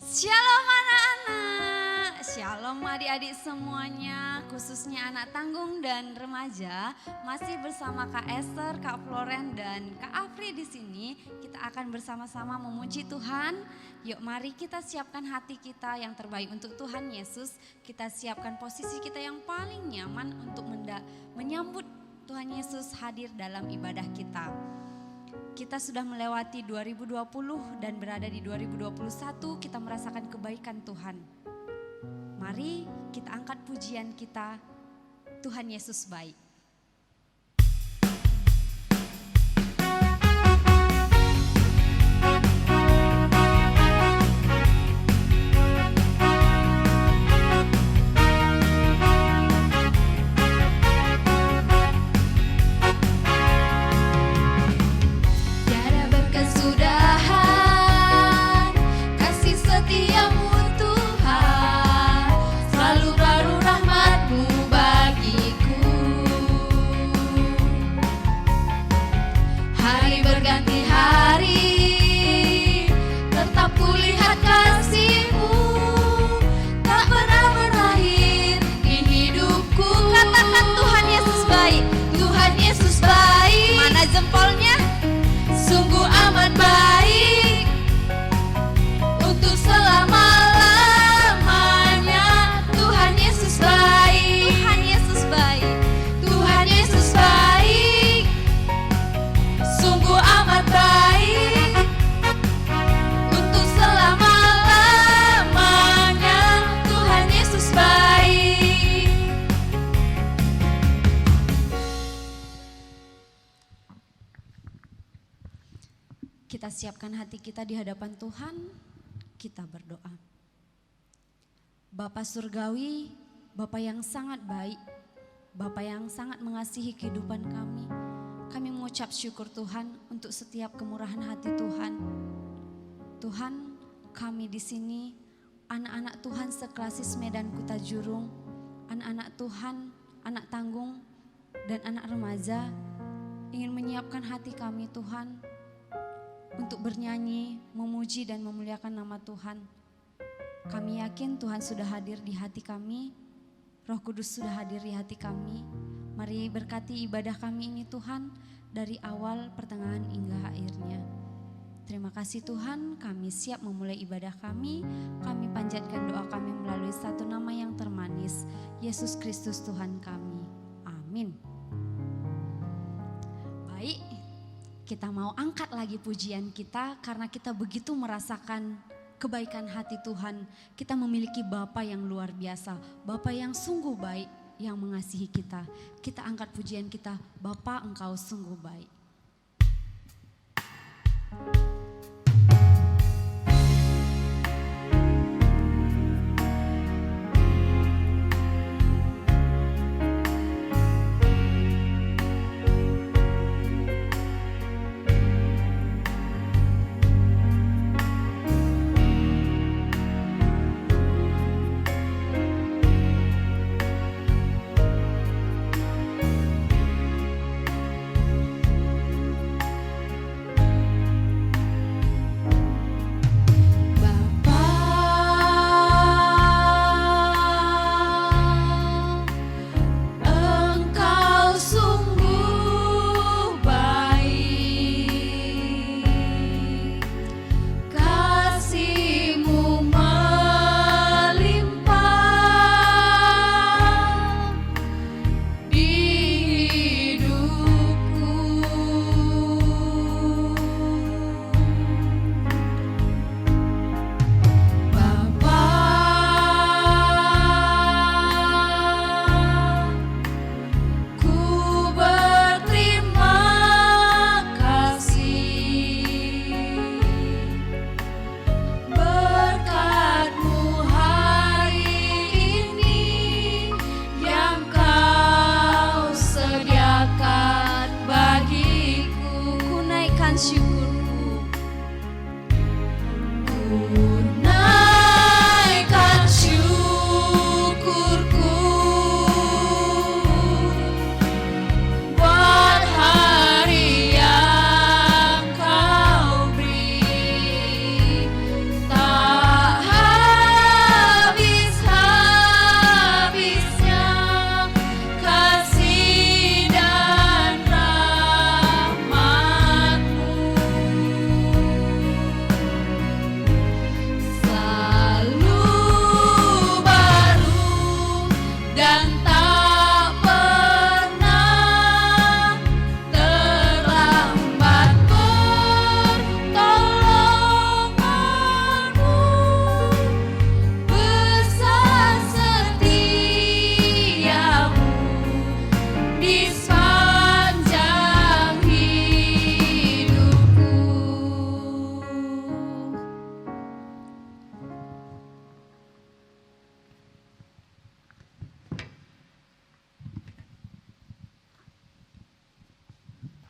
Shalom anak-anak, shalom adik-adik semuanya, khususnya anak tanggung dan remaja. Masih bersama Kak Esther, Kak Floren dan Kak Afri di sini. Kita akan bersama-sama memuji Tuhan. Yuk mari kita siapkan hati kita yang terbaik untuk Tuhan Yesus. Kita siapkan posisi kita yang paling nyaman untuk menyambut Tuhan Yesus hadir dalam ibadah kita. Kita sudah melewati 2020 dan berada di 2021, kita merasakan kebaikan Tuhan. Mari kita angkat pujian kita, Tuhan Yesus baik. Jempolnya sungguh amat baik untuk selama-lamanya. Tuhan Yesus baik, Tuhan Yesus baik, Tuhan Yesus baik, sungguh amat baik untuk selama-lamanya. Tuhan Yesus baik. Kita siapkan hati kita di hadapan Tuhan, kita berdoa. Bapa Surgawi, Bapa yang sangat baik, Bapa yang sangat mengasihi kehidupan kami mengucap syukur Tuhan untuk setiap kemurahan hati Tuhan. Tuhan, kami di sini, anak-anak Tuhan seklasis Medan Kuta Jurung, anak-anak Tuhan, anak tanggung, dan anak remaja, ingin menyiapkan hati kami Tuhan, untuk bernyanyi, memuji dan memuliakan nama Tuhan. Kami yakin Tuhan sudah hadir di hati kami, Roh Kudus sudah hadir di hati kami. Mari berkati ibadah kami ini Tuhan, dari awal, pertengahan hingga akhirnya. Terima kasih Tuhan, kami siap memulai ibadah kami. Kami panjatkan doa kami melalui satu nama yang termanis, Yesus Kristus Tuhan kami. Amin. Baik. Kita mau angkat lagi pujian kita karena kita begitu merasakan kebaikan hati Tuhan. Kita memiliki Bapa yang luar biasa, Bapa yang sungguh baik, yang mengasihi kita. Kita angkat pujian kita, Bapa Engkau sungguh baik.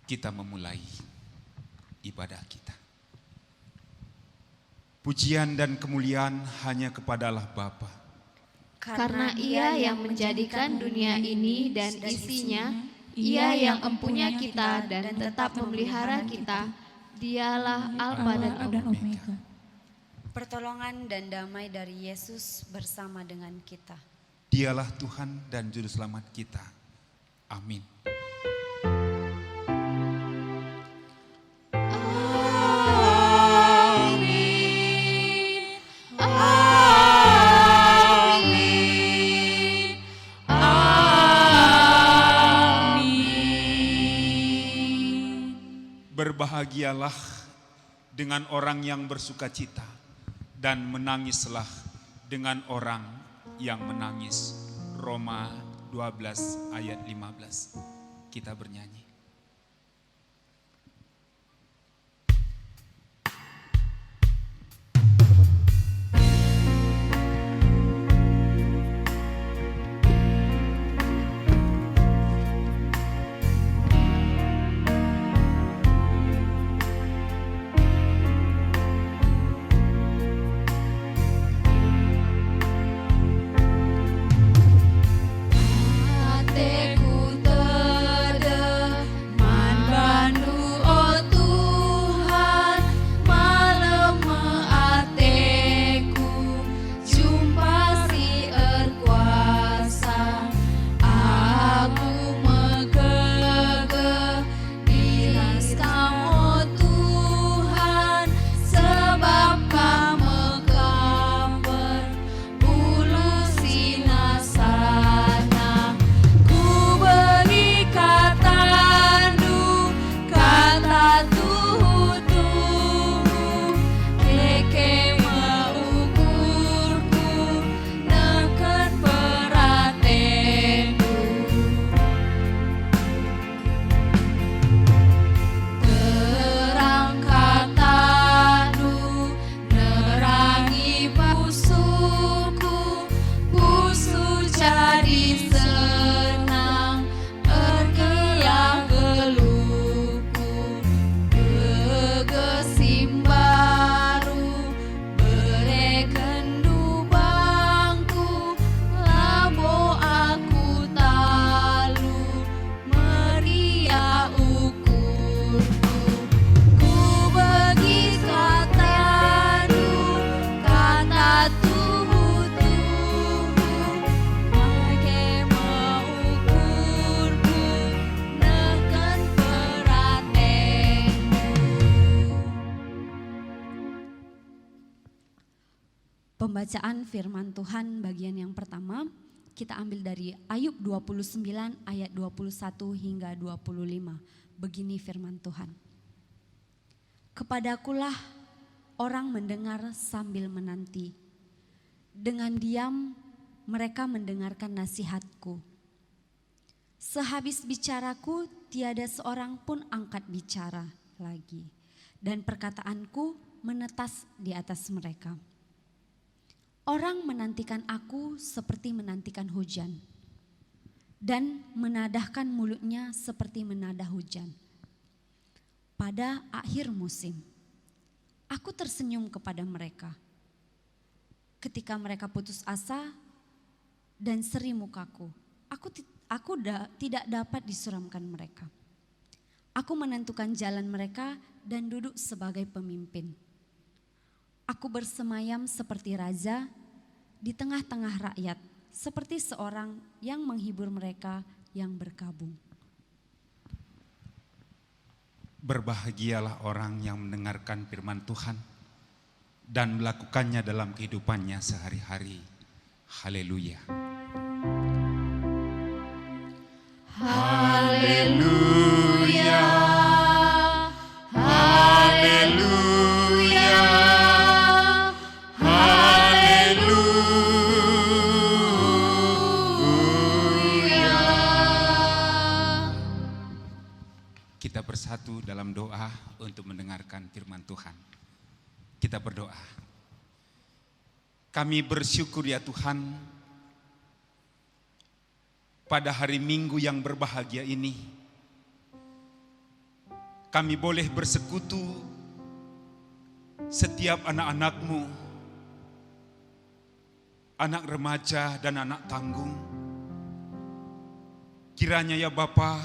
kita memulai ibadah kita. Pujian dan kemuliaan hanya kepada Allah Bapa. Karena Ia yang menjadikan dunia ini dan isinya, Ia yang empunya kita dan tetap memelihara kita, Dialah Alfa dan Omega. Pertolongan dan damai dari Yesus bersama dengan kita. Dialah Tuhan dan Juru Selamat kita. Amin. Berbahagialah dengan orang yang bersuka cita, dan menangislah dengan orang yang menangis. Roma 12 ayat 15. Kita bernyanyi. Pembacaan firman Tuhan bagian yang pertama kita ambil dari Ayub 29 ayat 21 hingga 25. Begini firman Tuhan. Kepadakulah orang mendengar sambil menanti. Dengan diam mereka mendengarkan nasihatku. Sehabis bicaraku tiada seorang pun angkat bicara lagi. Dan perkataanku menetas di atas mereka. Orang menantikan aku seperti menantikan hujan, dan menadahkan mulutnya seperti menadah hujan. Pada akhir musim, aku tersenyum kepada mereka. Ketika mereka putus asa dan seri mukaku, aku tidak dapat disuramkan mereka. Aku menentukan jalan mereka dan duduk sebagai pemimpin. Aku bersemayam seperti raja di tengah-tengah rakyat, seperti seorang yang menghibur mereka yang berkabung. Berbahagialah orang yang mendengarkan firman Tuhan dan melakukannya dalam kehidupannya sehari-hari. Haleluya. Haleluya. Haleluya. Haleluya. Kita bersatu dalam doa untuk mendengarkan firman Tuhan. Kita berdoa. Kami bersyukur ya Tuhan, pada hari Minggu yang berbahagia ini, kami boleh bersekutu setiap anak-anak-Mu, anak remaja dan anak tanggung. Kiranya ya Bapa,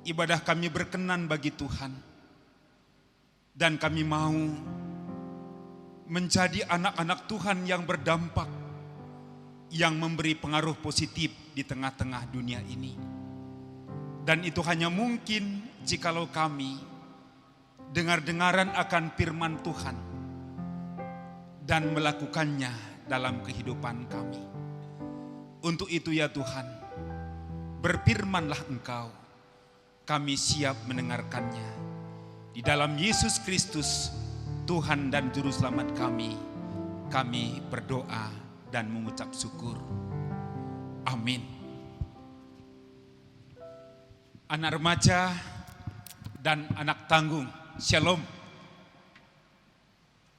ibadah kami berkenan bagi Tuhan, dan kami mau menjadi anak-anak Tuhan yang berdampak, yang memberi pengaruh positif di tengah-tengah dunia ini. Dan itu hanya mungkin jikalau kami dengar-dengaran akan firman Tuhan dan melakukannya dalam kehidupan kami. Untuk itu ya Tuhan, berfirmanlah Engkau, kami siap mendengarkannya. Di dalam Yesus Kristus, Tuhan dan Juru Selamat kami berdoa dan mengucap syukur. Amin. Anak remaja dan anak tanggung, Shalom.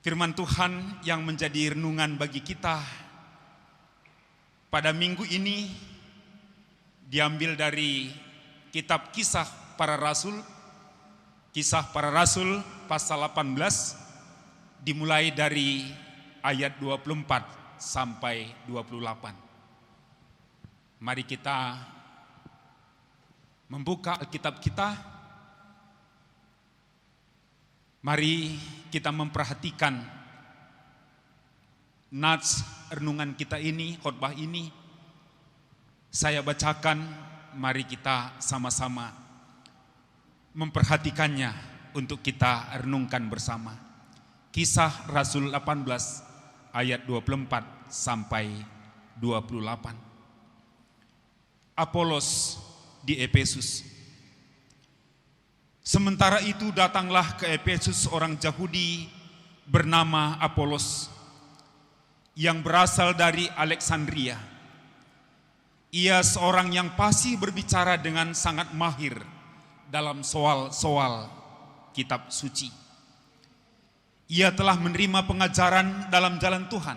Firman Tuhan yang menjadi renungan bagi kita pada minggu ini diambil dari kitab Kisah Para Rasul, Kisah Para Rasul pasal 18, dimulai dari ayat 24 sampai 28. Mari kita membuka Alkitab kita. Mari kita memperhatikan nats renungan kita ini, khotbah ini. Saya bacakan, mari kita sama-sama memperhatikannya untuk kita renungkan bersama. Kisah Rasul 18 ayat 24 sampai 28. Apolos di Efesus. Sementara itu datanglah ke Efesus orang Yahudi bernama Apolos yang berasal dari Alexandria. Ia seorang yang fasih berbicara dengan sangat mahir dalam soal-soal kitab suci. Ia telah menerima pengajaran dalam jalan Tuhan.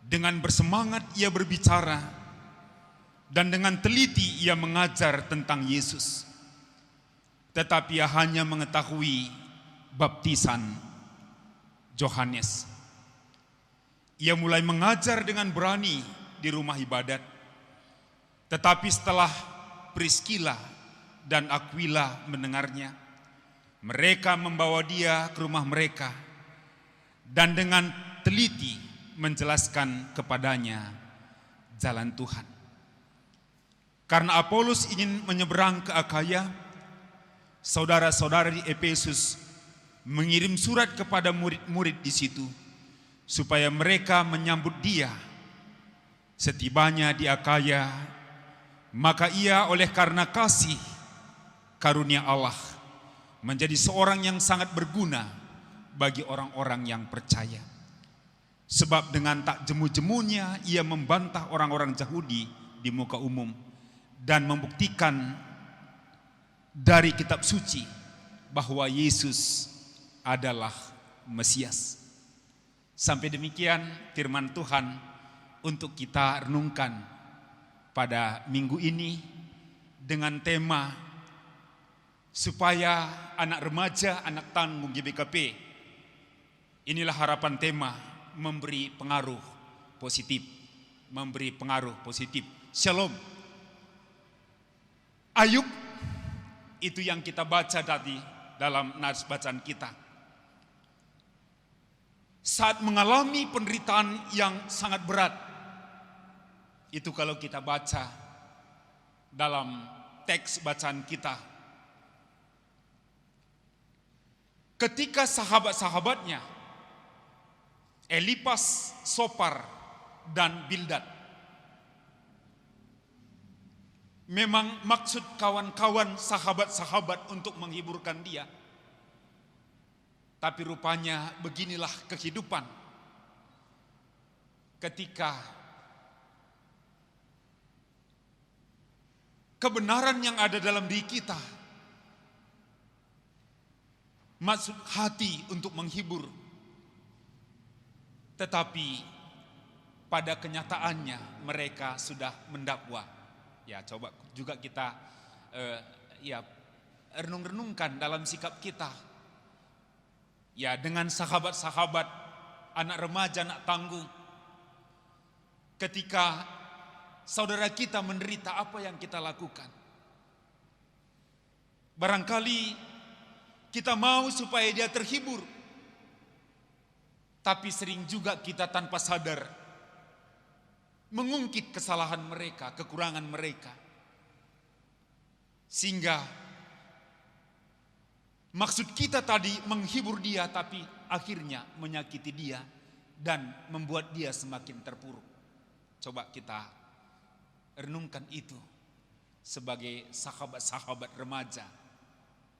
Dengan bersemangat ia berbicara dan dengan teliti ia mengajar tentang Yesus. Tetapi ia hanya mengetahui baptisan Yohanes. Ia mulai mengajar dengan berani di rumah ibadat. Tetapi setelah Priskila dan Aquila mendengarnya, mereka membawa dia ke rumah mereka dan dengan teliti menjelaskan kepadanya jalan Tuhan. Karena Apolos ingin menyeberang ke Akhaya, saudara-saudara di Efesus mengirim surat kepada murid-murid di situ supaya mereka menyambut dia. Setibanya di Akhaya, maka ia oleh karena kasih karunia Allah menjadi seorang yang sangat berguna bagi orang-orang yang percaya. Sebab dengan tak jemu-jemunya ia membantah orang-orang Yahudi di muka umum dan membuktikan dari kitab suci bahwa Yesus adalah Mesias. Sampai demikian firman Tuhan untuk kita renungkan pada minggu ini dengan tema supaya anak remaja, anak tanggung GBKP. Inilah harapan tema, memberi pengaruh positif. Memberi pengaruh positif. Shalom. Ayub, itu yang kita baca tadi dalam nats bacaan kita. Saat mengalami penderitaan yang sangat berat, itu kalau kita baca dalam teks bacaan kita. Ketika sahabat-sahabatnya, Elipas, Sopar, dan Bildad, memang maksud kawan-kawan sahabat-sahabat untuk menghiburkan dia. Tapi rupanya beginilah kehidupan. Ketika kebenaran yang ada dalam diri kita, maksud hati untuk menghibur, tetapi pada kenyataannya mereka sudah mendakwa. Ya, coba juga kita renung-renungkan dalam sikap kita. Ya, dengan sahabat-sahabat, anak remaja, anak tanggung. Ketika saudara kita menderita, apa yang kita lakukan? Barangkali kita mau supaya dia terhibur, tapi sering juga kita tanpa sadar mengungkit kesalahan mereka, kekurangan mereka. Sehingga maksud kita tadi menghibur dia, tapi akhirnya menyakiti dia dan membuat dia semakin terpuruk. Coba kita renungkan itu sebagai sahabat-sahabat remaja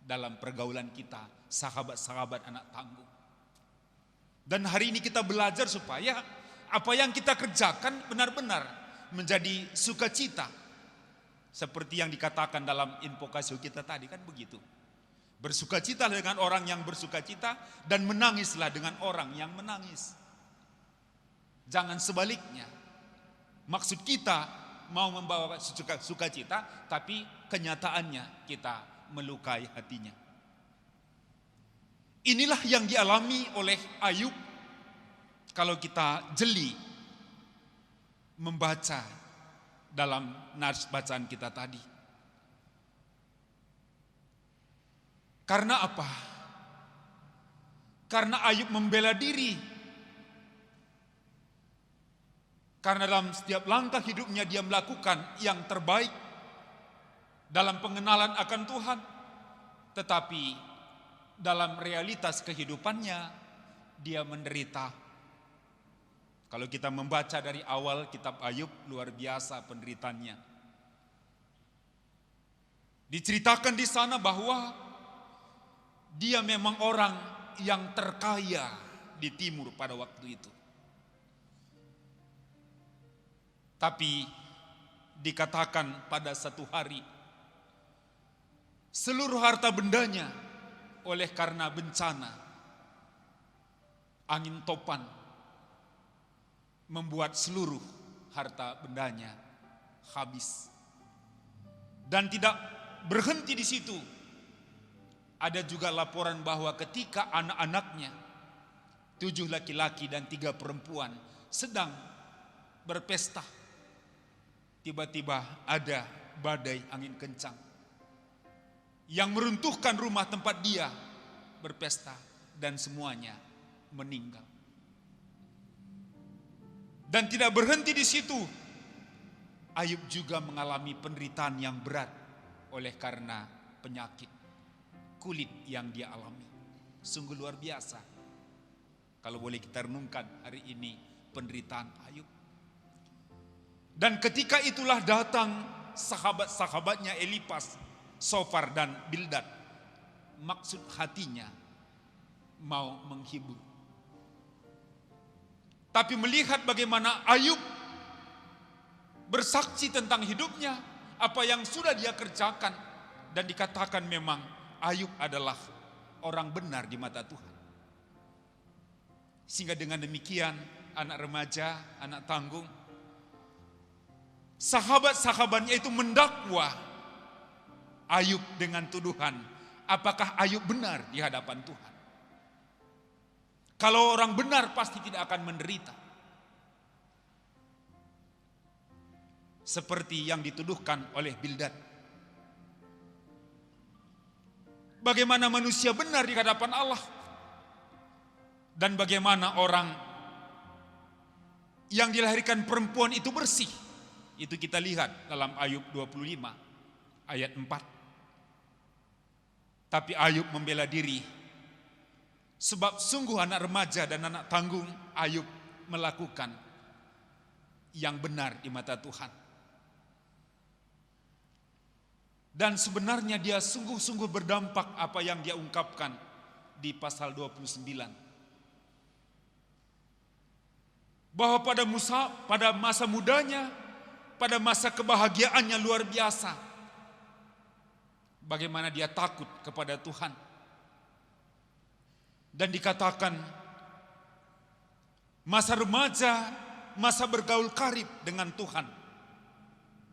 dalam pergaulan kita, sahabat-sahabat anak tanggung. Dan hari ini kita belajar supaya apa yang kita kerjakan benar-benar menjadi sukacita. Seperti yang dikatakan dalam invokasi kita tadi, kan begitu. Bersukacita dengan orang yang bersukacita dan menangislah dengan orang yang menangis. Jangan sebaliknya. Maksud kita mau membawa sukacita, tapi kenyataannya kita melukai hatinya. Inilah yang dialami oleh Ayub kalau kita jeli membaca dalam nats bacaan kita tadi. Karena apa? Karena Ayub membela diri. Karena dalam setiap langkah hidupnya dia melakukan yang terbaik dalam pengenalan akan Tuhan. Tetapi dalam realitas kehidupannya dia menderita. Kalau kita membaca dari awal kitab Ayub, luar biasa penderitaannya. Diceritakan di sana bahwa dia memang orang yang terkaya di timur pada waktu itu. Tapi dikatakan pada satu hari seluruh harta bendanya oleh karena bencana angin topan membuat seluruh harta bendanya habis. Dan tidak berhenti di situ. Ada juga laporan bahwa ketika anak-anaknya 7 laki-laki dan 3 perempuan sedang berpesta, tiba-tiba ada badai angin kencang yang meruntuhkan rumah tempat dia berpesta dan semuanya meninggal. Dan tidak berhenti di situ, Ayub juga mengalami penderitaan yang berat oleh karena penyakit kulit yang dia alami. Sungguh luar biasa. Kalau boleh kita renungkan hari ini penderitaan Ayub. Dan ketika itulah datang sahabat-sahabatnya Elipas, Sofar dan Bildad. Maksud hatinya mau menghibur. Tapi melihat bagaimana Ayub bersaksi tentang hidupnya, apa yang sudah dia kerjakan, dan dikatakan memang Ayub adalah orang benar di mata Tuhan. Sehingga dengan demikian anak remaja, anak tanggung, sahabat-sahabatnya itu mendakwa Ayub dengan tuduhan, apakah Ayub benar di hadapan Tuhan? Kalau orang benar pasti tidak akan menderita. Seperti yang dituduhkan oleh Bildad. Bagaimana manusia benar di hadapan Allah? Dan bagaimana orang yang dilahirkan perempuan itu bersih? Itu kita lihat dalam Ayub 25 ayat 4. Tapi Ayub membela diri. Sebab sungguh anak remaja dan anak tanggung, Ayub melakukan yang benar di mata Tuhan. Dan sebenarnya dia sungguh-sungguh berdampak apa yang dia ungkapkan di pasal 29. Bahwa pada masa mudanya, pada masa kebahagiaannya luar biasa. Bagaimana dia takut kepada Tuhan. Dan dikatakan masa remaja, masa bergaul karib dengan Tuhan.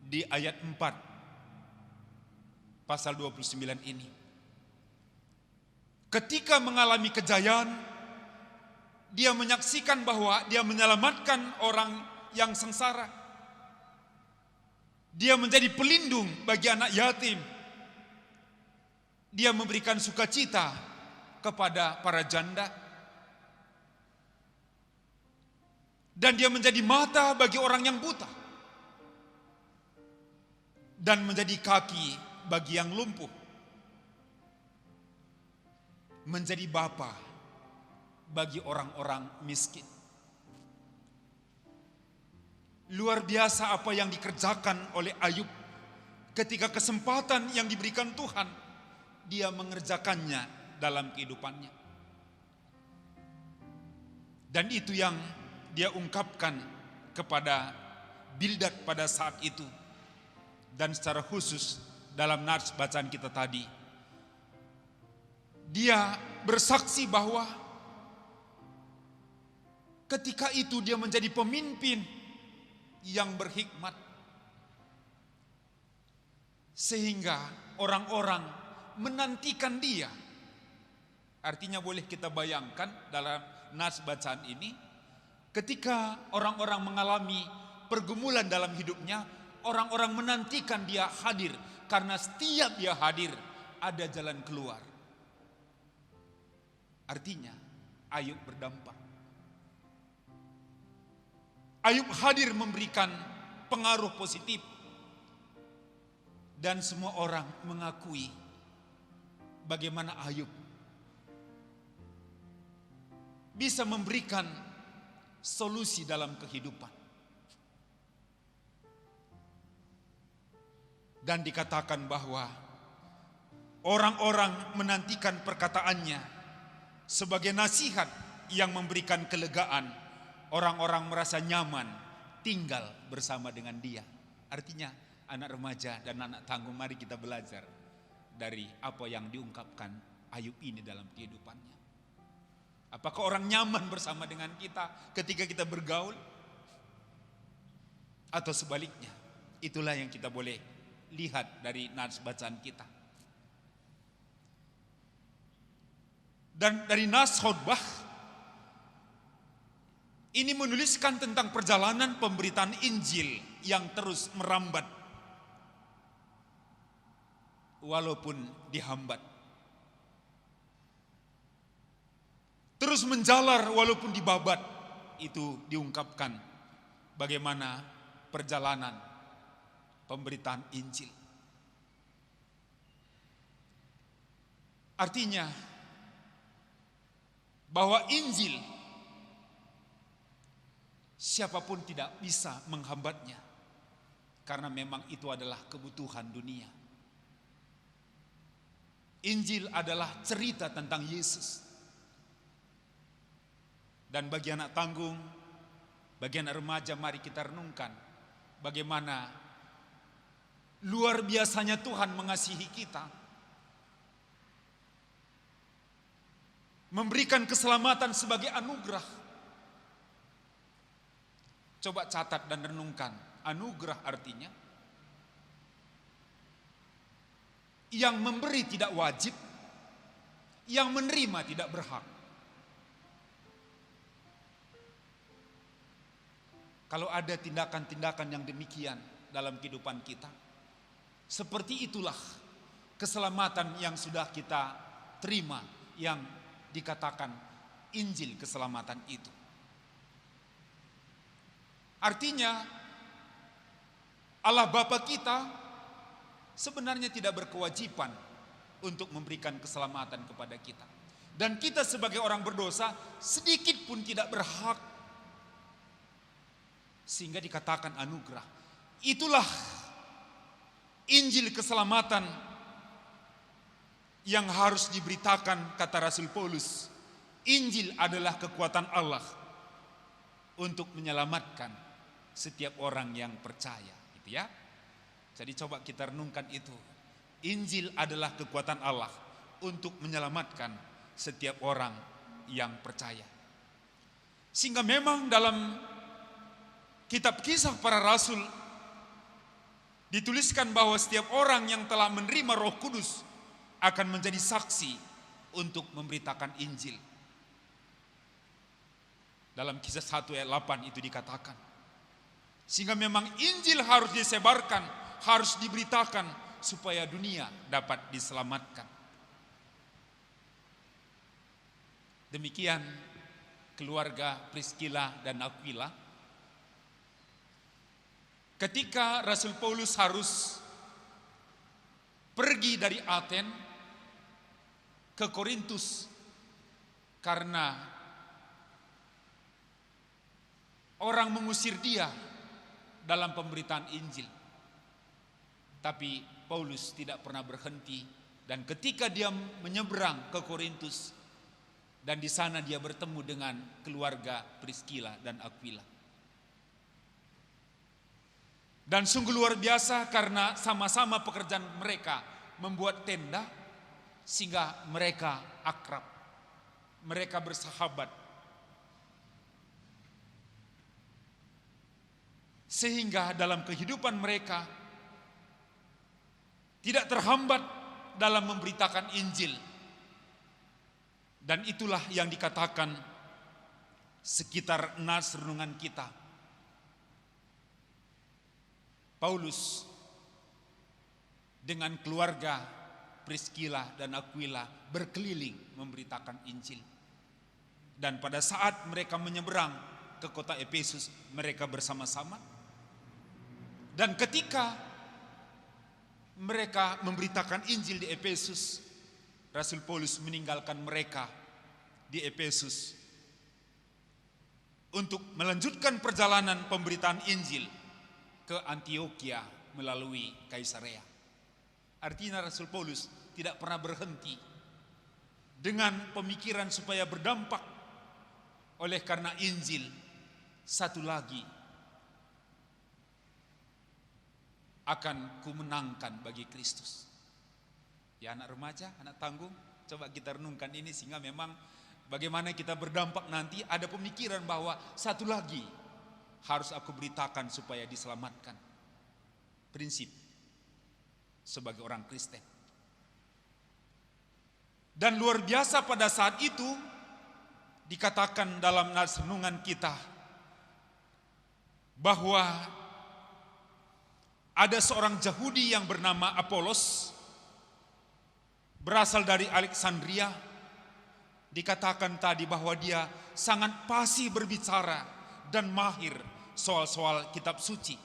Di ayat 4 pasal 29 ini. ketika mengalami kejayaan, dia menyaksikan bahwa dia menyelamatkan orang yang sengsara. Dia menjadi pelindung bagi anak yatim. Dia memberikan sukacita kepada para janda. Dan dia menjadi mata bagi orang yang buta. Dan menjadi kaki bagi yang lumpuh. Menjadi bapa bagi orang-orang miskin. Luar biasa apa yang dikerjakan oleh Ayub. Ketika kesempatan yang diberikan Tuhan, dia mengerjakannya dalam kehidupannya. Dan itu yang dia ungkapkan kepada Bildad pada saat itu. Dan secara khusus dalam nats bacaan kita tadi, dia bersaksi bahwa ketika itu dia menjadi pemimpin yang berhikmat, sehingga orang-orang menantikan dia. Artinya boleh kita bayangkan dalam nats bacaan ini, ketika orang-orang mengalami pergumulan dalam hidupnya, orang-orang menantikan dia hadir, karena setiap dia hadir ada jalan keluar. Artinya Ayub berdampak. Ayub hadir memberikan pengaruh positif. Dan semua orang mengakui bagaimana Ayub bisa memberikan solusi dalam kehidupan. Dan dikatakan bahwa orang-orang menantikan perkataannya sebagai nasihat yang memberikan kelegaan. Orang-orang merasa nyaman tinggal bersama dengan dia. Artinya anak remaja dan anak tangguh, mari kita belajar dari apa yang diungkapkan Ayub ini dalam kehidupannya. Apakah orang nyaman bersama dengan kita ketika kita bergaul? Atau sebaliknya? Itulah yang kita boleh lihat dari nats bacaan kita. Dan dari nas khotbah ini menuliskan tentang perjalanan pemberitaan Injil yang terus merambat walaupun dihambat. Terus menjalar walaupun dibabat. Itu diungkapkan bagaimana perjalanan pemberitaan Injil. Artinya bahwa Injil siapapun tidak bisa menghambatnya, karena memang itu adalah kebutuhan dunia. Injil adalah cerita tentang Yesus. Dan bagi anak tanggung, bagi anak remaja, mari kita renungkan bagaimana luar biasanya Tuhan mengasihi kita, memberikan keselamatan sebagai anugerah. Coba catat dan renungkan, anugerah artinya yang memberi tidak wajib, yang menerima tidak berhak. Kalau ada tindakan-tindakan yang demikian dalam kehidupan kita, seperti itulah keselamatan yang sudah kita terima, yang dikatakan Injil keselamatan itu. Artinya Allah Bapa kita sebenarnya tidak berkewajiban untuk memberikan keselamatan kepada kita. Dan kita sebagai orang berdosa sedikit pun tidak berhak. Sehingga dikatakan anugerah. Itulah Injil keselamatan yang harus diberitakan, kata Rasul Paulus. Injil adalah kekuatan Allah untuk menyelamatkan setiap orang yang percaya, gitu ya. Jadi coba kita renungkan itu. Injil adalah kekuatan Allah untuk menyelamatkan setiap orang yang percaya. Sehingga memang dalam kitab Kisah Para Rasul dituliskan bahwa setiap orang yang telah menerima Roh Kudus akan menjadi saksi untuk memberitakan Injil. Dalam Kisah 1 ayat 8 itu dikatakan. Sehingga memang Injil harus disebarkan, harus diberitakan supaya dunia dapat diselamatkan. Demikian keluarga Priscilla dan Aquila. Ketika Rasul Paulus harus pergi dari Aten ke Korintus karena orang mengusir dia dalam pemberitaan Injil. Tapi Paulus tidak pernah berhenti, dan ketika dia menyeberang ke Korintus dan di sana dia bertemu dengan keluarga Priscilla dan Aquila. Dan sungguh luar biasa karena sama-sama pekerjaan mereka membuat tenda sehingga mereka akrab, mereka bersahabat. Sehingga dalam kehidupan mereka tidak terhambat dalam memberitakan Injil. Dan itulah yang dikatakan sekitar nas renungan kita. Paulus dengan keluarga Priscilla dan Aquila berkeliling memberitakan Injil. Dan pada saat mereka menyeberang ke kota Efesus, mereka bersama-sama. Dan ketika mereka memberitakan Injil di Efesus, Rasul Paulus meninggalkan mereka di Efesus untuk melanjutkan perjalanan pemberitaan Injil ke Antioquia melalui Kaisarea. Artinya Rasul Paulus tidak pernah berhenti dengan pemikiran supaya berdampak. Oleh karena Injil satu lagi akan kumenangkan bagi Kristus. Ya anak remaja, anak tanggung, coba kita renungkan ini sehingga memang bagaimana kita berdampak nanti ada pemikiran bahwa satu lagi harus aku beritakan supaya diselamatkan. Prinsip sebagai orang Kristen. Dan luar biasa pada saat itu dikatakan dalam nas renungan kita bahwa ada seorang Yahudi yang bernama Apolos, berasal dari Alexandria. Dikatakan tadi bahwa dia sangat fasih berbicara dan mahir soal-soal kitab suci.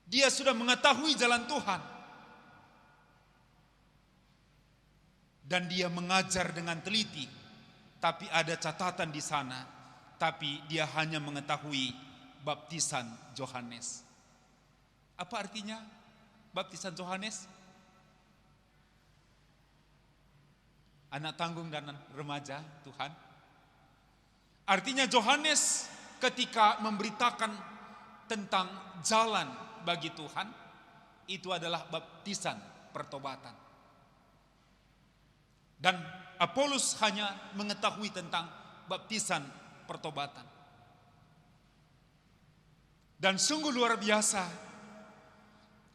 Dia sudah mengetahui jalan Tuhan. Dan dia mengajar dengan teliti. Tapi ada catatan di sana. Tapi dia hanya mengetahui baptisan Yohanes. Apa artinya baptisan Yohanes? Anak tanggung dan remaja Tuhan. Artinya Yohanes ketika memberitakan tentang jalan bagi Tuhan, itu adalah baptisan pertobatan. Dan Apolos hanya mengetahui tentang baptisan pertobatan. Dan sungguh luar biasa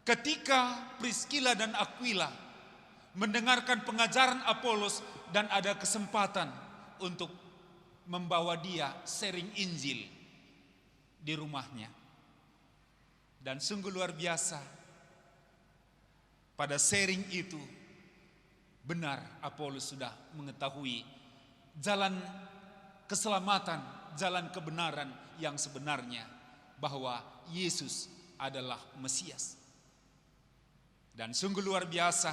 ketika Priscilla dan Aquila mendengarkan pengajaran Apolos dan ada kesempatan untuk membawa dia sharing Injil di rumahnya. Dan sungguh luar biasa pada sharing itu benar Apolos sudah mengetahui jalan keselamatan, jalan kebenaran yang sebenarnya, bahwa Yesus adalah Mesias. Dan sungguh luar biasa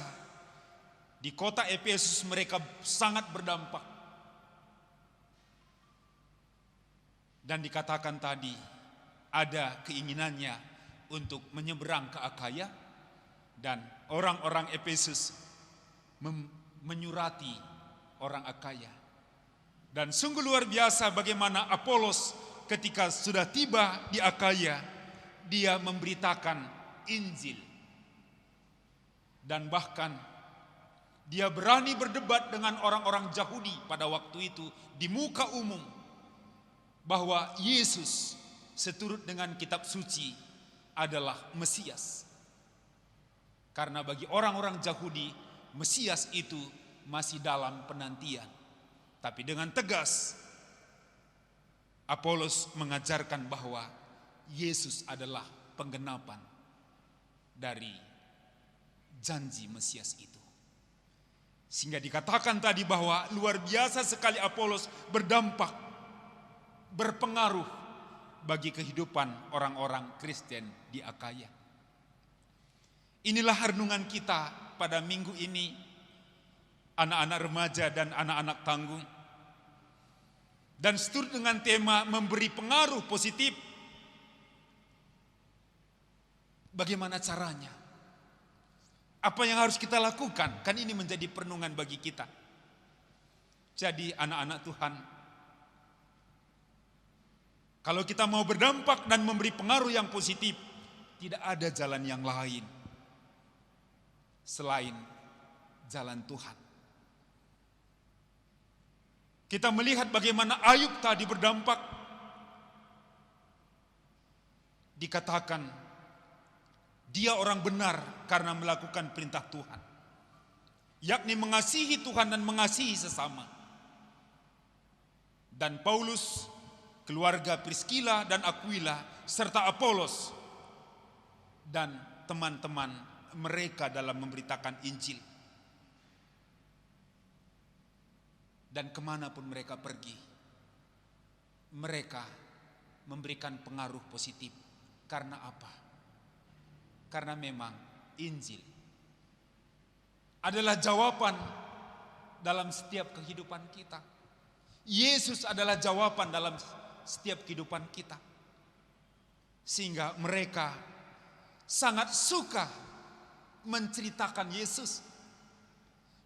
di kota Efesus mereka sangat berdampak. Dan dikatakan tadi ada keinginannya untuk menyeberang ke Akhaya, dan orang-orang Efesus menyurati orang Akhaya. Dan sungguh luar biasa bagaimana Apolos ketika sudah tiba di Akhaya, dia memberitakan Injil. Dan bahkan dia berani berdebat dengan orang-orang Yahudi pada waktu itu di muka umum bahwa Yesus seturut dengan kitab suci adalah Mesias. Karena bagi orang-orang Yahudi, Mesias itu masih dalam penantian. Tapi dengan tegas Apolos mengajarkan bahwa Yesus adalah penggenapan dari janji Mesias itu. Sehingga dikatakan tadi bahwa luar biasa sekali Apolos berdampak, berpengaruh bagi kehidupan orang-orang Kristen di Akaya. Inilah renungan kita pada minggu ini, anak-anak remaja dan anak-anak tanggung. Dan seturut dengan tema memberi pengaruh positif. Bagaimana caranya? Apa yang harus kita lakukan? Kan ini menjadi perenungan bagi kita. Jadi anak-anak Tuhan, kalau kita mau berdampak dan memberi pengaruh yang positif, tidak ada jalan yang lain selain jalan Tuhan. Kita melihat bagaimana Ayub tadi berdampak. Dikatakan dia orang benar karena melakukan perintah Tuhan, yakni mengasihi Tuhan dan mengasihi sesama. Dan Paulus, keluarga Priscilla dan Aquila, serta Apolos dan teman-teman mereka dalam memberitakan Injil. Dan kemanapun mereka pergi, mereka memberikan pengaruh positif. Karena apa? Karena memang Injil adalah jawaban dalam setiap kehidupan kita. Yesus adalah jawaban dalam setiap kehidupan kita. Sehingga mereka sangat suka menceritakan Yesus.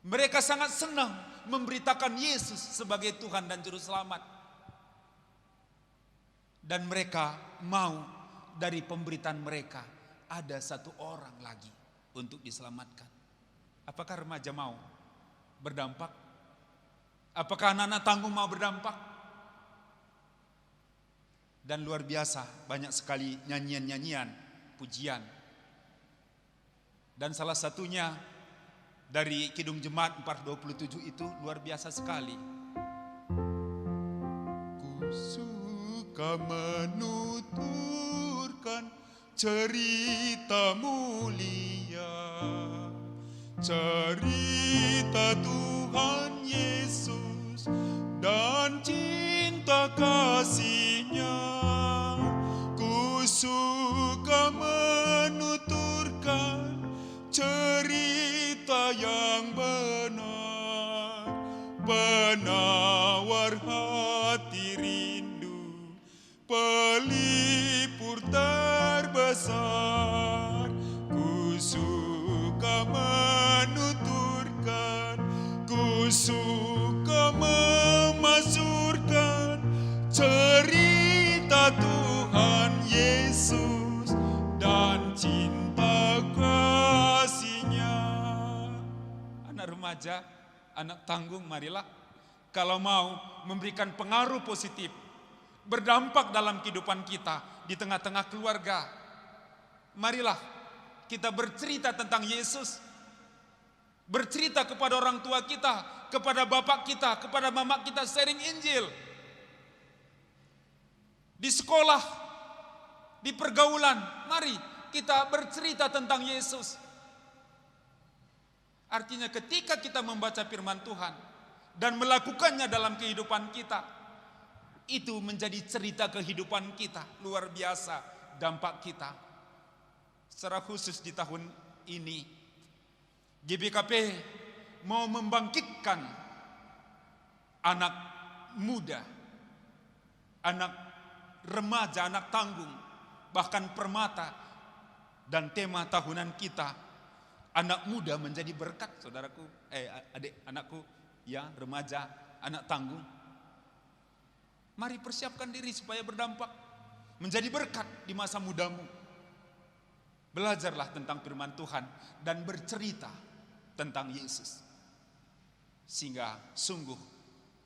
Mereka sangat senang memberitakan Yesus sebagai Tuhan dan Juru Selamat. Dan mereka mau dari pemberitaan mereka ada satu orang lagi untuk diselamatkan. Apakah remaja mau berdampak? Apakah anak-anak tanggung mau berdampak? Dan luar biasa banyak sekali nyanyian-nyanyian, pujian. Dan salah satunya dari Kidung Jemaat 427 itu luar biasa sekali. Ku suka menuturkan cerita mulia, cerita Tuhan Yesus dan cinta kasih-Nya. Ku suka menuturkan cerita yang benar, penawar hati rindu, pelipur terbesar. Ku suka menuturkan, ku suka memazurkan cerita Tuhan Yesus dan cinta kasih-Nya. Anak remaja, anak tanggung, marilah kalau mau memberikan pengaruh positif, berdampak dalam kehidupan kita di tengah-tengah keluarga, marilah kita bercerita tentang Yesus. Bercerita kepada orang tua kita, kepada bapak kita, kepada mama kita, sharing Injil. Di sekolah, di pergaulan, mari kita bercerita tentang Yesus. Artinya ketika kita membaca firman Tuhan dan melakukannya dalam kehidupan kita, itu menjadi cerita kehidupan kita. Luar biasa dampak kita. Secara khusus di tahun ini, GBKP mau membangkitkan anak muda, anak remaja, anak tanggung, bahkan permata. Dan tema tahunan kita, anak muda menjadi berkat, saudaraku, adik anakku, ya, remaja, anak tanggung. Mari persiapkan diri supaya berdampak, menjadi berkat di masa mudamu. Belajarlah tentang firman Tuhan dan bercerita tentang Yesus. Sehingga sungguh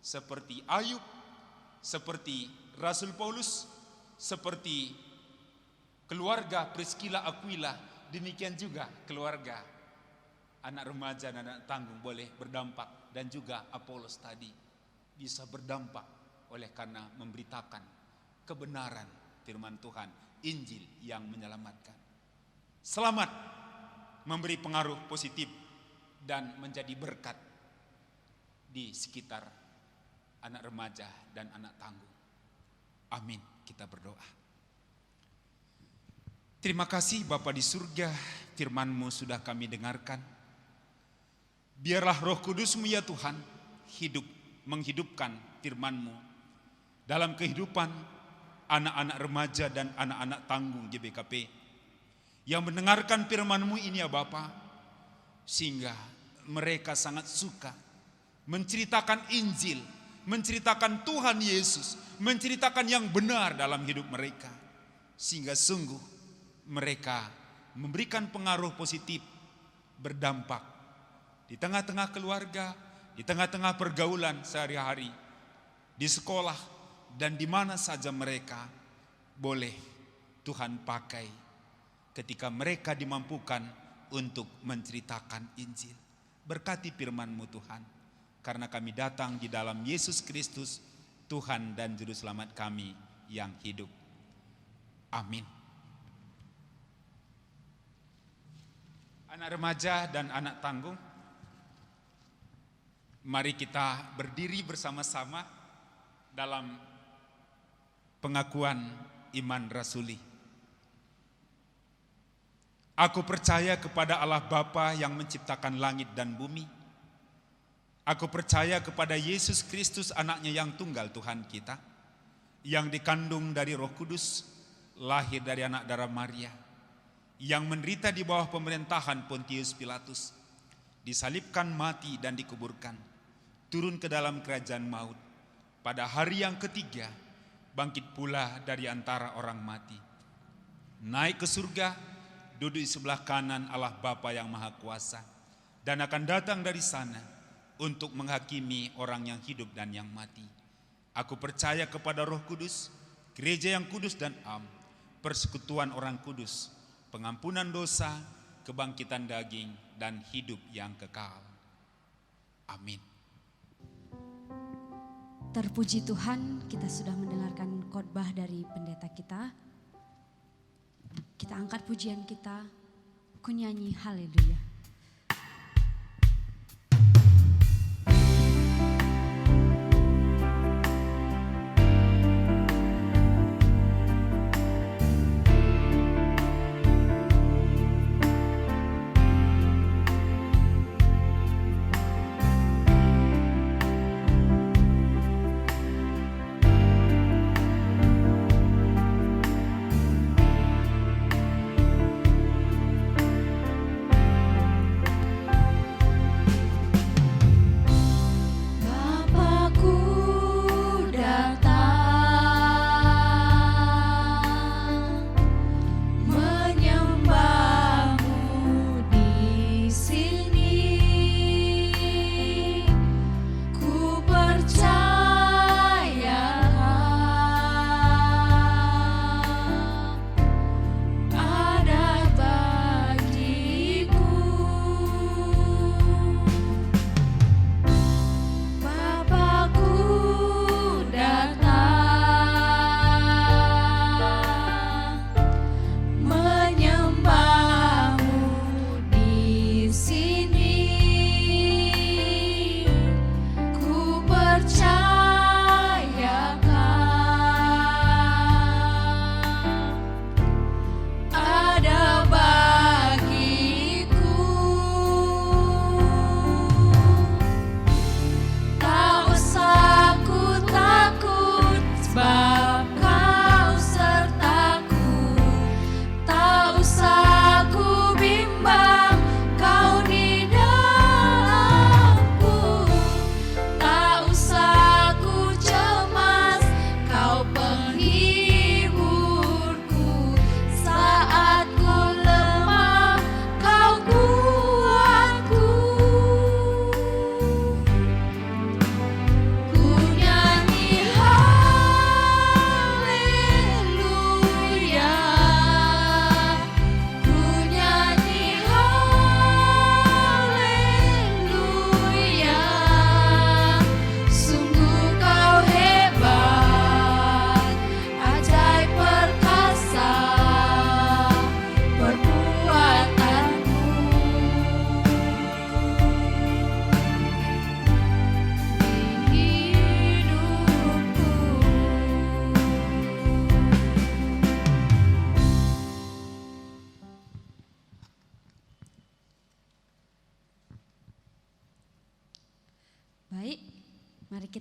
seperti Ayub, seperti Rasul Paulus, seperti keluarga Priscilla Aquila, demikian juga keluarga anak remaja dan anak tanggung boleh berdampak dan juga Apolos tadi bisa berdampak oleh karena memberitakan kebenaran firman Tuhan, Injil yang menyelamatkan. Selamat memberi pengaruh positif dan menjadi berkat di sekitar anak remaja dan anak tangguh. Amin. Kita berdoa. Terima kasih Bapa di surga, firman-Mu sudah kami dengarkan. Biarlah Roh Kudus-Mu ya Tuhan menghidupkan firman-Mu dalam kehidupan anak-anak remaja dan anak-anak tanggung GBKP yang mendengarkan firman-Mu ini ya Bapa, sehingga mereka sangat suka menceritakan Injil, menceritakan Tuhan Yesus, menceritakan yang benar dalam hidup mereka, sehingga sungguh mereka memberikan pengaruh positif, berdampak di tengah-tengah keluarga, di tengah-tengah pergaulan sehari-hari, di sekolah, dan di mana saja mereka boleh Tuhan pakai ketika mereka dimampukan untuk menceritakan Injil. Berkati firman-Mu Tuhan, karena kami datang di dalam Yesus Kristus, Tuhan dan Juru Selamat kami yang hidup. Amin. Anak remaja dan anak tanggung, mari kita berdiri bersama-sama dalam pengakuan iman rasuli. Aku percaya kepada Allah Bapa yang menciptakan langit dan bumi. Aku percaya kepada Yesus Kristus, anaknya yang tunggal Tuhan kita, yang dikandung dari Roh Kudus, lahir dari anak darah Maria, yang menderita di bawah pemerintahan Pontius Pilatus, disalibkan, mati dan dikuburkan, turun ke dalam kerajaan maut, pada hari yang ketiga bangkit pula dari antara orang mati, naik ke surga, duduk di sebelah kanan Allah Bapa yang Maha Kuasa, dan akan datang dari sana untuk menghakimi orang yang hidup dan yang mati. Aku percaya kepada Roh Kudus, gereja yang kudus dan am, persekutuan orang kudus, pengampunan dosa, kebangkitan daging, dan hidup yang kekal. Amin. Terpuji Tuhan, kita sudah mendengarkan khotbah dari pendeta kita. Kita angkat pujian kita, ku nyanyi haleluya.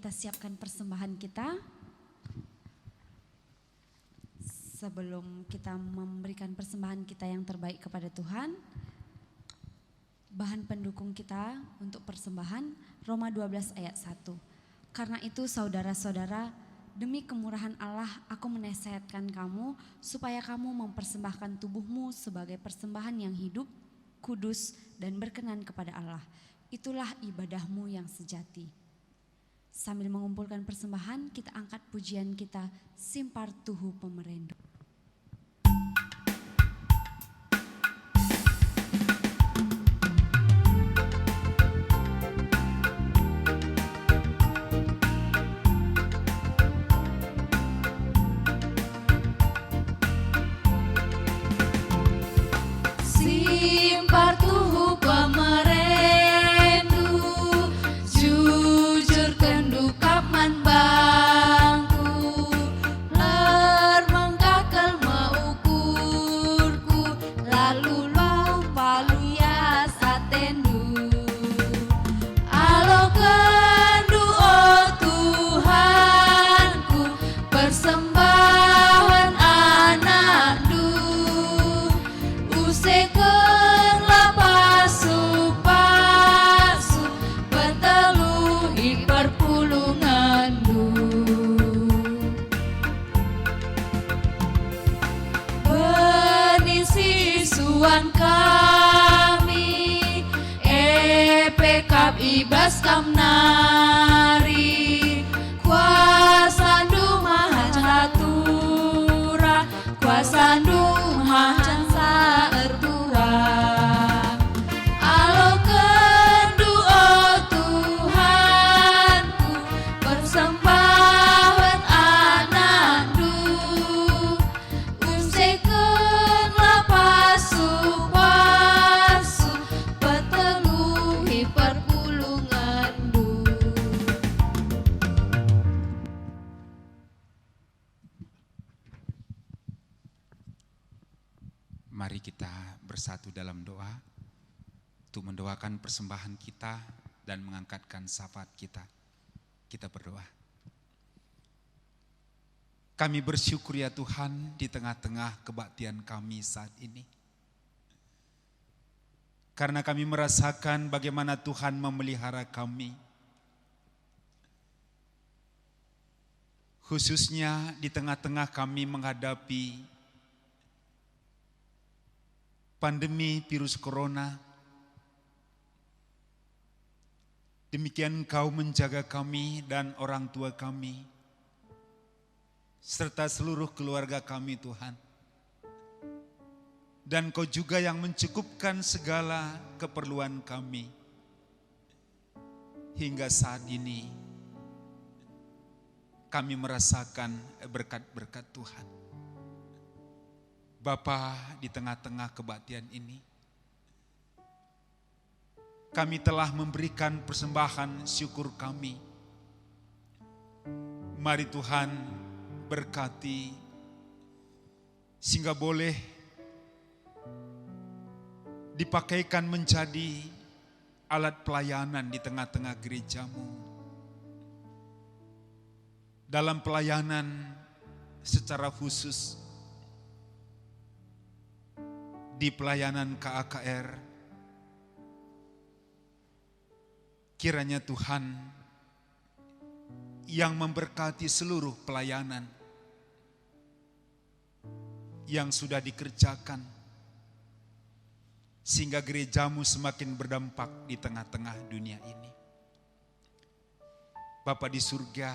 kita siapkan persembahan kita. Sebelum kita memberikan persembahan kita yang terbaik kepada Tuhan, bahan pendukung kita untuk persembahan Roma 12 ayat 1. Karena itu saudara-saudara, demi kemurahan Allah aku menasihatkan kamu supaya kamu mempersembahkan tubuhmu sebagai persembahan yang hidup, kudus dan berkenan kepada Allah. Itulah ibadahmu yang sejati. Sambil mengumpulkan persembahan, kita angkat pujian kita, Simpar Tuhu Pemerendo. Simpar Tuhu Pemerendu, jujur kendukap man bangku, ler mengkakel maukurku, lalu lau paluya satendu. Alo kendu oh Tuhanku, persembahan anakku, usekenlah pasu-pasu, berteluhi perpulunganku. Benih sisuan kami, epekap ibas kamnari, kuasa maha catura, kuasa maha saertua. Alo kendu oh Tuhanku, persembahan anakku, usekenlah pasu-pasu, peteluhi perpulunganku. Mari kita bersatu dalam doa untuk mendoakan persembahan kita dan mengangkatkan syafaat kita. Kita berdoa. Kami bersyukur ya Tuhan di tengah-tengah kebaktian kami saat ini. Karena kami merasakan bagaimana Tuhan memelihara kami. Khususnya di tengah-tengah kami menghadapi pandemi virus corona. Demikian Engkau menjaga kami dan orang tua kami, serta seluruh keluarga kami Tuhan. Dan Kau juga yang mencukupkan segala keperluan kami. Hingga saat ini kami merasakan berkat-berkat Tuhan. Bapa, di tengah-tengah kebaktian ini, kami telah memberikan persembahan syukur kami. Mari Tuhan berkati, sehingga boleh dipakaikan menjadi alat pelayanan di tengah-tengah gerejamu. Dalam pelayanan secara khusus, di pelayanan KAKR, kiranya Tuhan yang memberkati seluruh pelayanan yang sudah dikerjakan, sehingga gerejamu semakin berdampak di tengah-tengah dunia ini. Bapa di surga,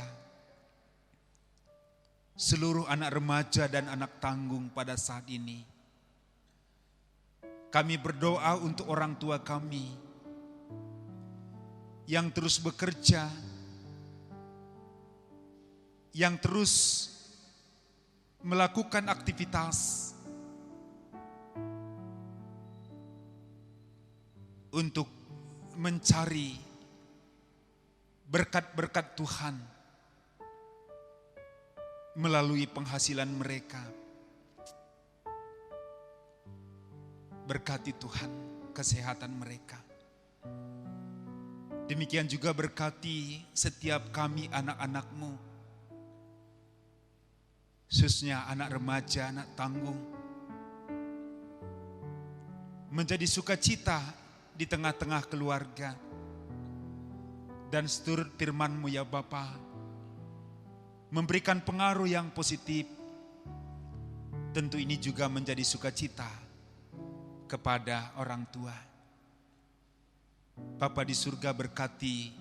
seluruh anak remaja dan anak tanggung pada saat ini, kami berdoa untuk orang tua kami yang terus bekerja, yang terus melakukan aktivitas untuk mencari berkat-berkat Tuhan melalui penghasilan mereka. Berkati Tuhan kesehatan mereka. Demikian juga berkati setiap kami anak-anak-Mu, khususnya anak remaja, anak tanggung, menjadi sukacita di tengah-tengah keluarga. Dan seturut firman-Mu ya Bapa, memberikan pengaruh yang positif. Tentu ini juga menjadi sukacita kepada orang tua. Bapa di surga, berkati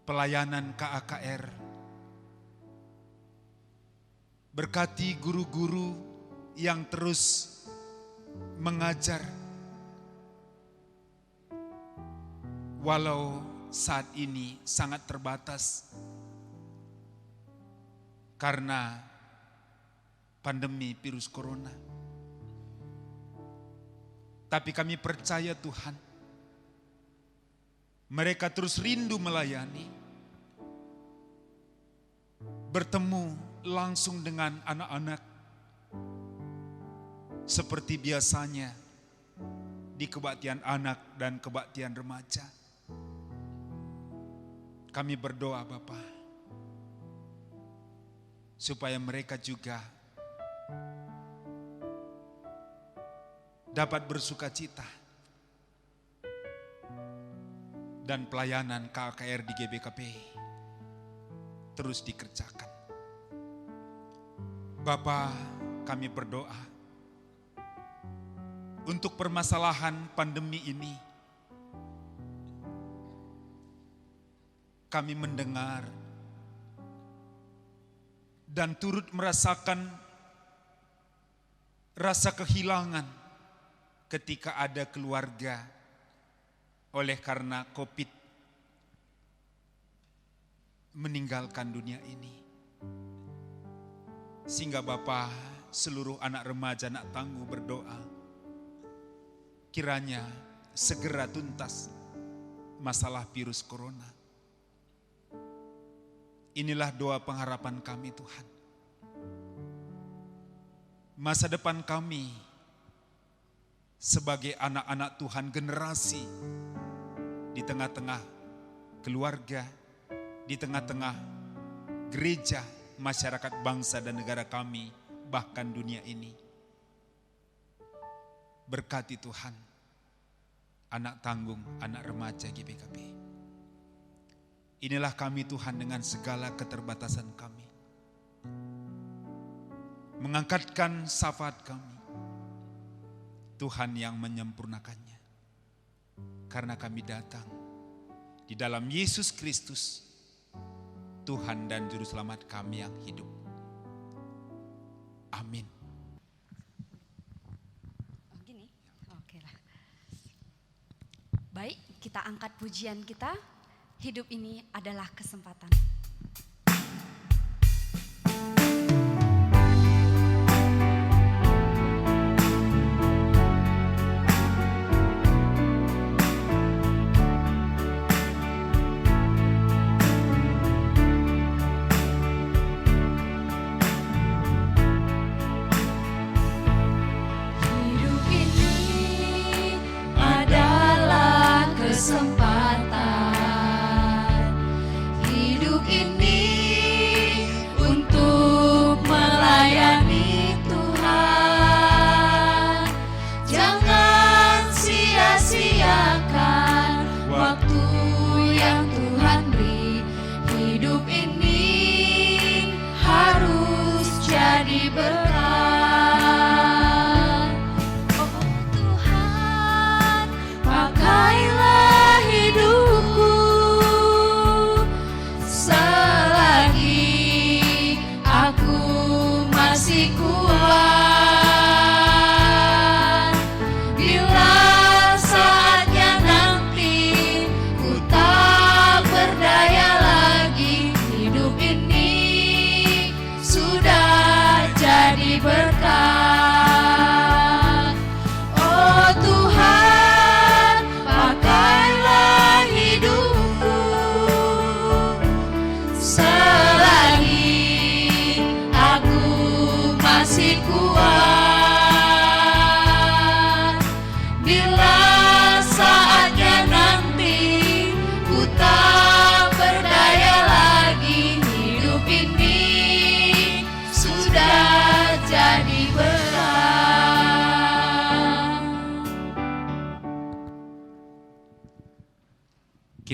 pelayanan KAKR, berkati guru-guru yang terus mengajar, walau saat ini sangat terbatas karena pandemi virus corona. Tapi kami percaya Tuhan, mereka terus rindu melayani, bertemu langsung dengan anak-anak seperti biasanya di kebaktian anak dan kebaktian remaja. Kami berdoa Bapa, supaya mereka juga dapat bersukacita dan pelayanan KKR di GBKP terus dikerjakan. Bapa, kami berdoa untuk permasalahan pandemi ini. Kami mendengar dan turut merasakan rasa kehilangan ketika ada keluarga oleh karena COVID meninggalkan dunia ini. Sehingga Bapa, seluruh anak remaja, anak tangguh berdoa, kiranya segera tuntas masalah virus corona. Inilah doa pengharapan kami Tuhan. Masa depan kami sebagai anak-anak Tuhan, generasi di tengah-tengah keluarga, di tengah-tengah gereja, masyarakat bangsa dan negara kami, bahkan dunia ini. Berkati Tuhan anak tanggung, anak remaja GBKP. Inilah kami Tuhan dengan segala keterbatasan kami, mengangkatkan syafaat kami, Tuhan yang menyempurnakannya. Karena kami datang di dalam Yesus Kristus, Tuhan dan Juru Selamat kami yang hidup. Amin. Gini, oke lah. Baik, kita angkat pujian kita. Hidup ini adalah kesempatan. Hidup ini adalah kesempatan. Hidup ini untuk melayani Tuhan. Jangan sia-siakan waktu yang Tuhan beri. Hidup ini harus jadi berkat. Oh Tuhan, pakailah hidupku selagi aku masih kuat. Bila saatnya nanti ku tak berdaya lagi, hidup ini sudah jadi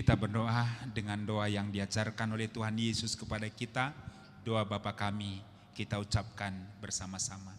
kita berdoa dengan doa yang diajarkan oleh Tuhan Yesus kepada kita. Doa Bapa kami kita ucapkan bersama-sama.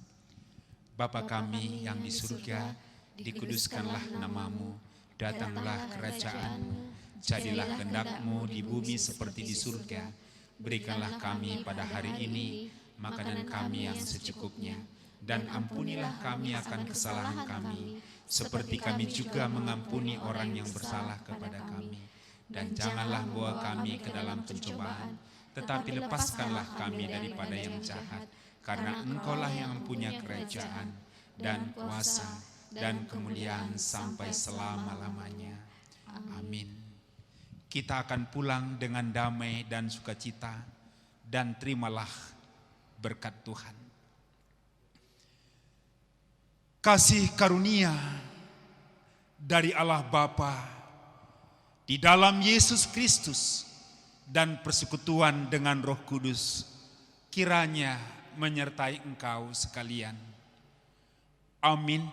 Bapa kami yang di surga, dikuduskanlah namamu, datanglah kerajaanmu, jadilah kehendak-Mu di bumi seperti di surga. Berikanlah kami pada hari ini makanan kami yang secukupnya, dan ampunilah kami akan kesalahan kami, seperti kami juga mengampuni orang yang bersalah kepada kami. Dan janganlah bawa kami ke dalam pencobaan, tetapi lepaskanlah kami daripada yang jahat, karena Engkaulah yang punya kerajaan dan kuasa dan kemuliaan sampai selama-lamanya. Amin. Kita akan pulang dengan damai dan sukacita, dan terimalah berkat Tuhan. Kasih karunia dari Allah Bapa di dalam Yesus Kristus dan persekutuan dengan Roh Kudus kiranya menyertai engkau sekalian. Amin.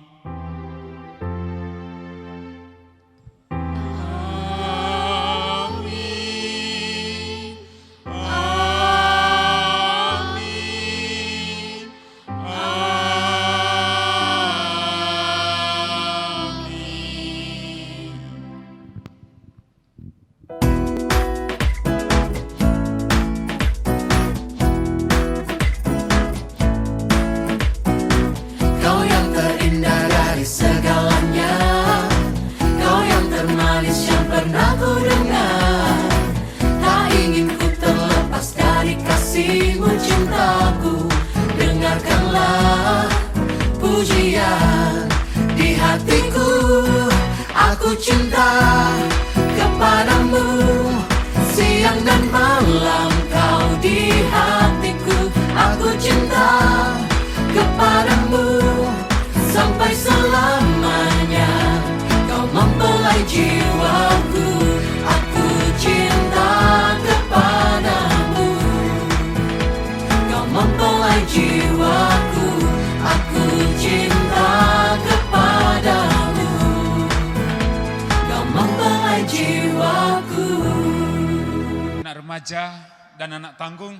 Remaja dan anak tanggung,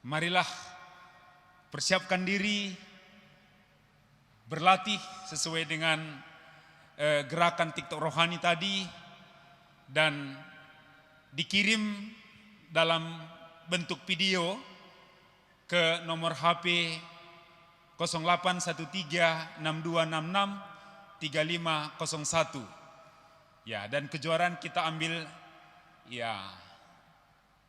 marilah persiapkan diri berlatih sesuai dengan gerakan TikTok rohani tadi, dan dikirim dalam bentuk video ke nomor HP 081362663501. Ya, dan kejuaraan kita ambil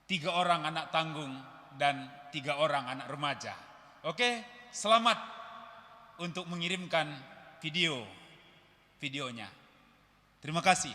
3 orang anak tanggung dan 3 orang anak remaja. Oke, selamat untuk mengirimkan videonya. Terima kasih.